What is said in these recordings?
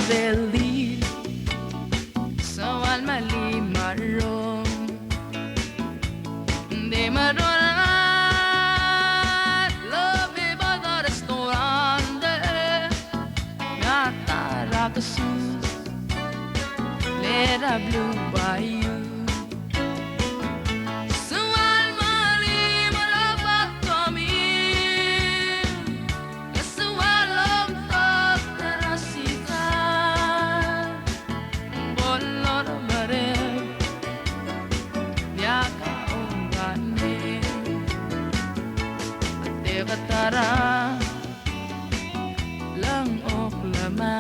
feliz São alma li marrom De maronar Lo vivo da restaurante Natara kasus Lera blue bayou Katara lang oklama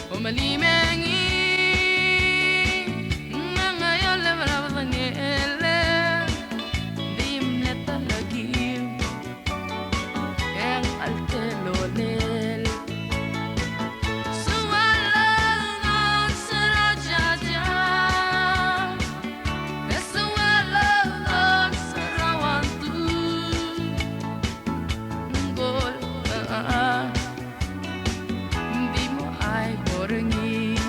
umalimengi ngayon lemarabang ele dim neta lagi yang altelolel suwalang sarajaja suwalang sarawantu Hindi mo ay borengin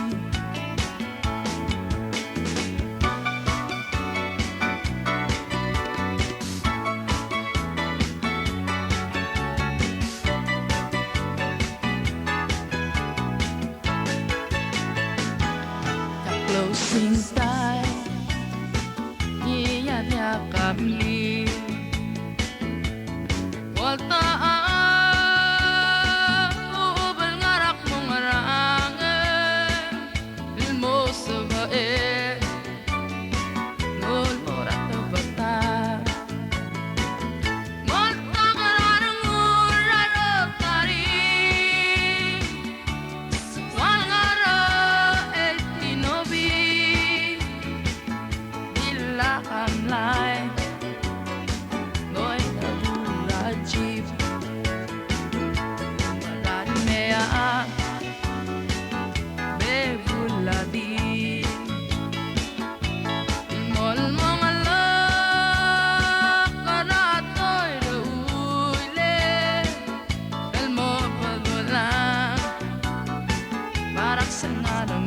Ka-closing time Iyad-yakap li Walta Sanada